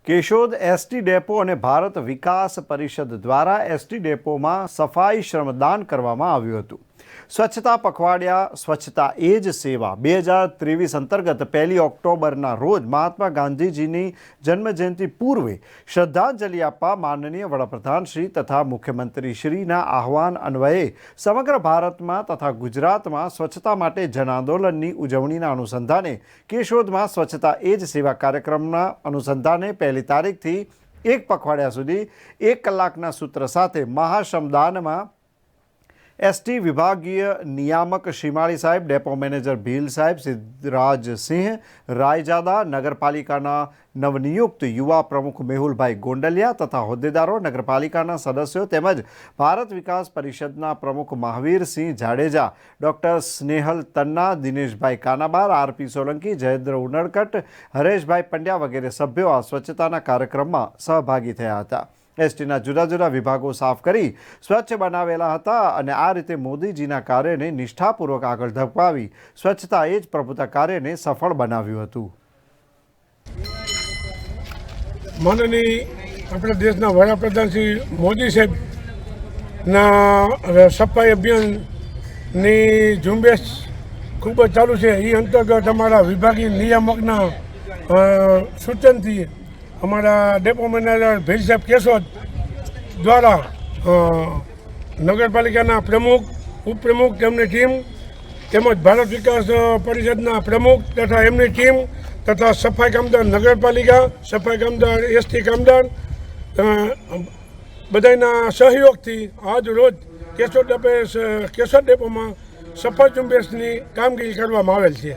Keshod ST depot અને ભારત વિકાસ પરિષદ દ્વારા એસટી ડેપોમાં સફાઈ શ્રમદાન કરવામાં આવ્યું હતું. સ્વચ્છતા પખવાડિયા સ્વચ્છતા એ જ સેવા 2023 અંતર્ગત 1 ઓક્ટોબરના રોજ મહાત્મા ગાંધીજીની જન્મજયંતિ પૂર્વે શ્રદ્ધાંજલિ આપવા માનનીય વડાપ્રધાન શ્રી તથા મુખ્યમંત્રી શ્રીના આહવાન અન્વયે સમગ્ર ભારતમાં તથા ગુજરાતમાં સ્વચ્છતા માટે જનાંદોલનની ઉજવણીના અનુસંધાને કેશોદમાં સ્વચ્છતા એ જ સેવા કાર્યક્રમના અનુસંધાને 1 તારીખથી 1 પખવાડિયા સુધી 1 કલાકના સૂત્ર સાથે મહાશ્રમદાનમાં એસટી વિભાગીય નિયામક શ્રીમાળી સાહેબ, ડેપો મેનેજર ભીલ સાહેબ, સિદ્ધરાજસિંહ રાયજાદા, નગરપાલિકાના નવનિયુક્ત યુવા પ્રમુખ મેહુલભાઈ ગોંડલિયા તથા હોદ્દેદારો, નગરપાલિકાના સદસ્યો તેમજ ભારત વિકાસ પરિષદના પ્રમુખ મહાવીરસિંહ જાડેજા, ડૉક્ટર સ્નેહલ તન્ના, દિનેશભાઈ કાનાબાર, આરપી સોલંકી, જયેન્દ્ર ઉનડકટ, હરેશભાઈ પંડ્યા વગેરે સભ્યો આ સ્વચ્છતાના કાર્યક્રમમાં સહભાગી થયા હતા. એસટીના જુદા જુદા વિભાગો સાફ કરી સ્વચ્છ બનાવેલા હતા અને આ રીતે મોદીજીના કાર્યને નિષ્ઠાપૂર્વક આગળ ધપાવી સ્વચ્છતા એ જ પ્રભુતા કાર્યને સફળ બનાવ્યું હતું. માનનીય આપણા દેશના વડાપ્રધાન શ્રી મોદી સાહેબના સફાઈ અભિયાનની ઝુંબેશ ખૂબ જ ચાલુ છે. એ અંતર્ગત અમારા વિભાગીય નિયામકના સૂચનથી અમારા ડેપો મેનેજર ભીલ સાહેબ કેશોદ દ્વારા નગરપાલિકાના પ્રમુખ, ઉપપ્રમુખ તેમની ટીમ તેમજ ભારત વિકાસ પરિષદના પ્રમુખ તથા એમની ટીમ તથા સફાઈ કામદાર નગરપાલિકા, સફાઈ કામદાર એસટી કામદાર બધાના સહયોગથી આજ રોજ કેશોદ ડેપોમાં સફાઈ ઝુંબેશની કામગીરી કરવામાં આવેલ છે.